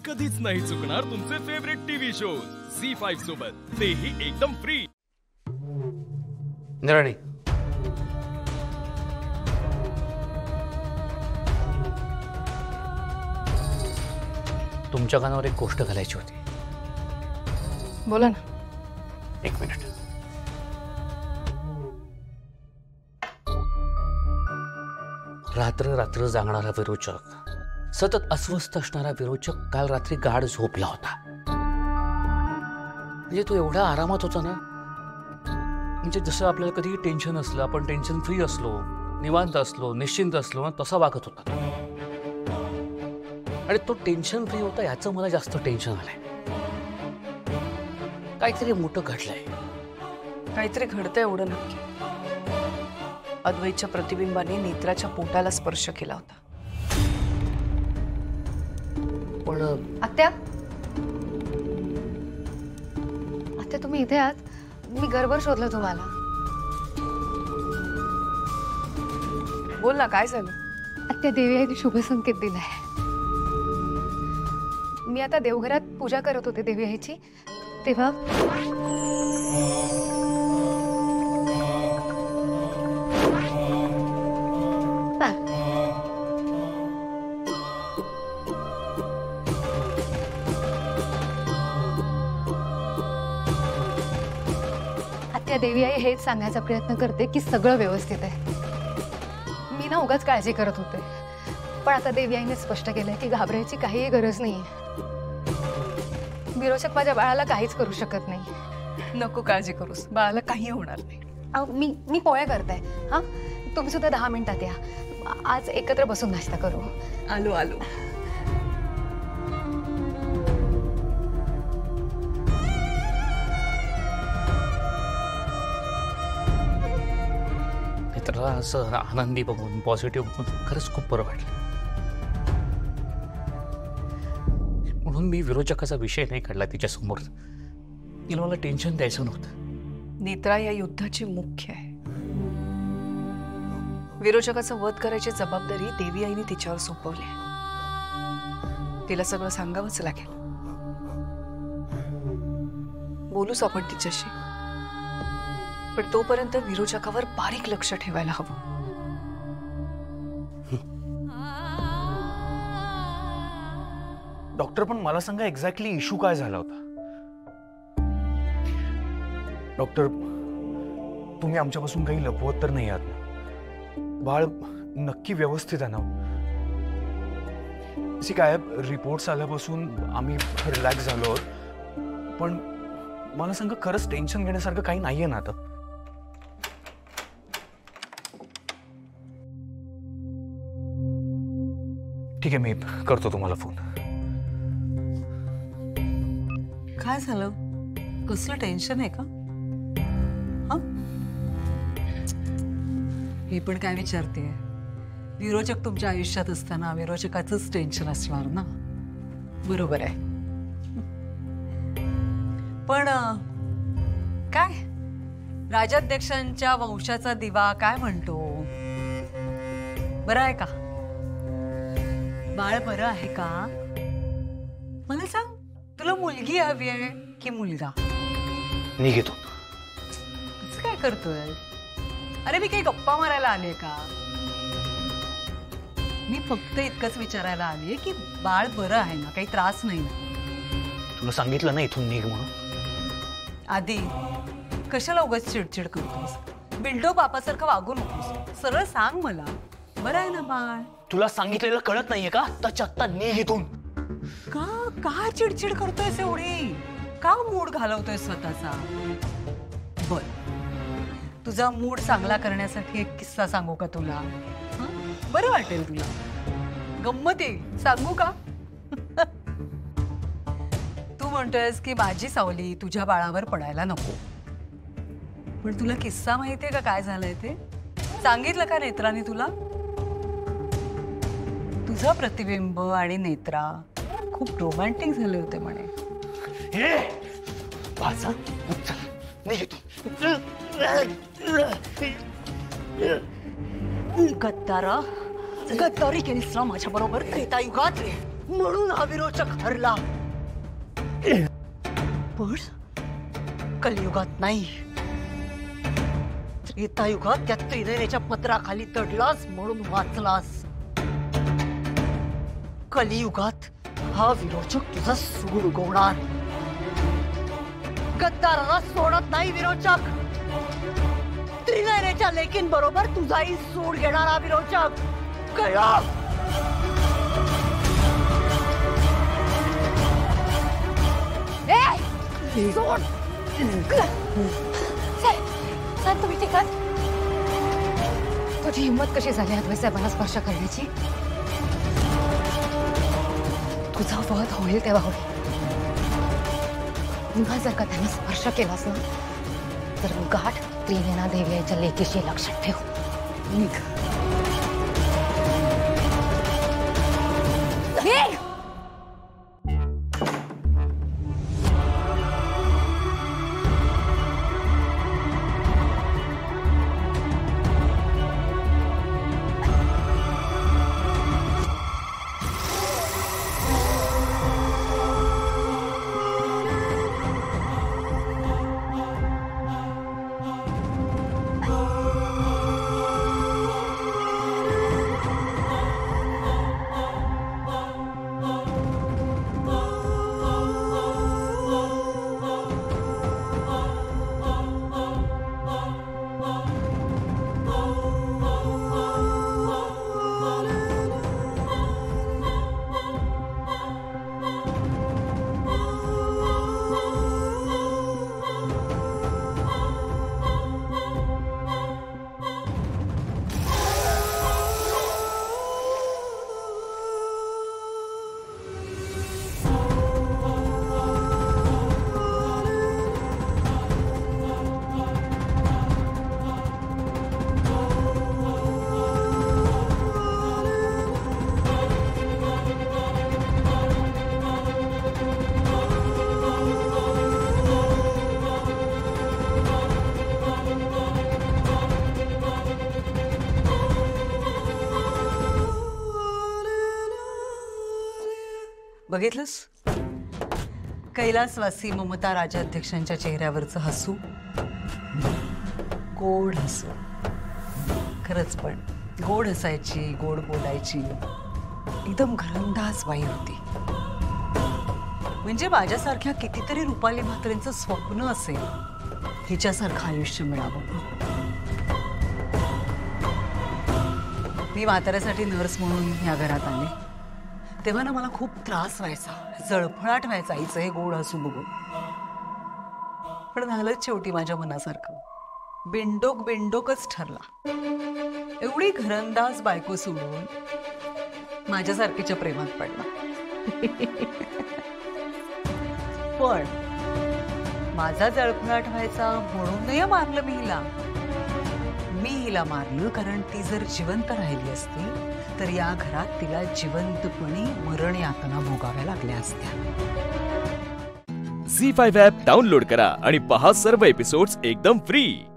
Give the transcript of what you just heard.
कधीच नाही चुकणार तुमचे फेवरेट टीव्ही शोज झी5 सोबत, तेही एकदम फ्री. निराणी, तुमच्या कानावर एक गोष्ट घालायची होती. बोला ना. एक मिनिट. रात्र रात्र जागणारा विरोचक, सतत अस्वस्थ असणारा विरोचक काल रात्री गाढ झोपला होता. म्हणजे तो एवढा आरामात होता ना, म्हणजे जसं आपल्याला कधी टेन्शन असलं, आपण टेन्शन फ्री असलो, निवांत असलो, निश्चिंत असलो ना, तसा वागत होता. आणि तो टेन्शन फ्री होता याचं मला जास्त टेन्शन आलंय. काहीतरी मोठं घडलंय. काहीतरी घडतंय एवढं नक्की. अद्वैतच्या प्रतिबिंबाने नेत्राच्या पोटाला स्पर्श केला होता. पण आत्या, आत्या तुम्ही इथे आहात? मी घरभर शोधलं तुम्हाला. बोल ना, काय झालं? आत्या, देवी आईने शुभ संकेत दिलाय. मी आता देवघरात पूजा करत होते देवी आईची, तेव्हा आत्या, देवी आई हेच सांगायचा प्रयत्न करते की सगळं व्यवस्थित आहे. मी ना उगाच काळजी करत होते, पण आता देवी आईने स्पष्ट केलंय की घाबरायची काहीही गरज नाही. विरोचक माझ्या बाळाला काहीच करू शकत नाही. नको काळजी करूस, बाळाला काही होणार नाही. मी पोळ्या करते. हा, तुम्ही सुद्धा 10 मिनिटात या. आज एकत्र बसून नाश्ता करू. आलो आलो. मित्राला असं आनंदी बघून, पॉझिटिव्ह बघून खरंच खूप बरं वाटलं. म्हणून मी विरोचकाचा विषय नाही काढला तिच्या समोर. तिला मला टेन्शन द्यायचं नव्हतं. नेत्रा या युद्धाची मुख्य आहे. विरोचकाचा वध करायची जबाबदारी देवी आईने तिच्यावर सोपवली. तिला सगळं सांगावंच लागेल. बोलूच आपण तिच्याशी, पण तोपर्यंत विरोचकावर बारीक लक्ष ठेवायला हवं. डॉक्टर, पण मला सांगा एक्झॅक्टली इश्यू काय झाला होता? डॉक्टर, तुम्ही आमच्यापासून काही लपवत तर नाही आहात ना? बाळ नक्की व्यवस्थित आहे ना? काय रिपोर्ट्स आल्यापासून आम्ही रिलॅक्स झालो, पण मला सांगा खरंच टेन्शन घेण्यासारखं काही नाहीये ना आता? ठीक आहे, मी करतो तुम्हाला फोन. काय झालं? कसलं टेन्शन आहे का? मी पण काय विचारते, विरोचक तुमच्या आयुष्यात असताना विरोचकाचंच टेन्शन असणार ना? बरोबर आहे. पण काय राजाध्यक्षांच्या वंशाचा दिवा काय म्हणतो? बरं आहे का? बाळ बरं आहे का? मला सांग, तुला मुलगी हवी आहे की मुलगा? निघतो. काय करतोय? अरे मी काही गप्पा मारायला आले का? मी फक्त इतकंच विचारायला आले की बाळ बरं आहे ना, काही त्रास नाही ना? तुला सांगितलं ना इथून निघ म्हणून. आधी कशाला उगाच चिडचिड करतोस? बिल्डो बापासारखं वागू नकोस. सरळ सांग मला, बरं आहे ना बाळ? तुला सांगितलेलं कळत नाहीये का? आत्ताच्या आत्ता निघ इथून. का चिडचिड करतोयस एवढी? का मूड घालवतोय स्वतःचा? बर, तुझा मूड चांगला करण्यासाठी एक किस्सा सांगू का तुला? बरं वाटेल तुला, गंमत येईल. सांगू का? तू म्हणतोयस की माझी सावली तुझ्या बाळावर पडायला नको, पण तुला किस्सा माहितीये का काय झालंय ते? सांगितलं का नेत्राने तुला? तुझं प्रतिबिंब आणि नेत्रा खूप रोमॅन्टिक झाले होते म्हणे. गद्दारा, गद्दारी केलीस ना माझ्या बरोबर त्रेतायुगात. म्हणून हा विरोचक हरला. पण कलियुगात नाही, त्रेतायुगात त्या त्रिनयनेच्या पत्राखाली दडलास म्हणून वाचलास. कलियुगात हा विरोचक तुझा सूड उगवणार. गद्दाराला सोडत नाही विरोचक. त्रिनयनेच्या लेकींबरोबर तुझाही सूड घेणारा विरोचक. कळलं? सोड. साहेब तुम्ही ठीक आहात? तुझी हिंमत कशी झाली साहेबांना स्पर्श करण्याची? तुझा वध होईल तेव्हा होईल. पुन्हा जर का त्यांनी स्पर्श केलास ना तर गाठ त्रिनयना देवी याच्या लेकीशी लक्षात ठेव. निघ. बघितलंस? कैलासवासी ममता राजाध्यक्षांच्या चेहऱ्यावरचं हसू, गोड हसू. खरंच पण गोड हसायची, गोड बोलायची, एकदम घरंदाज बाई होती. म्हणजे माझ्यासारख्या कितीतरी रुपाली म्हात्रेंचं स्वप्न असेल हिच्यासारखं आयुष्य मिळावं. मी म्हाताऱ्यासाठी नर्स म्हणून या घरात आले तेव्हा ना मला खूप त्रास व्हायचा, जळफळाट व्हायचा आईचं हे गोड हसू बघून. पण झालंच शेवटी माझ्या मनासारखं. बिंडोक बिंडोकच ठरला. एवढी घरंदाज बायको सोडून माझ्यासारखीच्या प्रेमात पडला. पण माझा जळफळाट व्हायचा म्हणून नाही मारलं मी हिला. मी हिला मारलं कारण ती जर जिवंत राहिली असती तर या घरात तिला जिवंतपणे मरण यातना भोगाव्या लागल्या असत्या. झी5 ॲप डाउनलोड करा आणि पहा सर्व एपिसोड्स एकदम फ्री.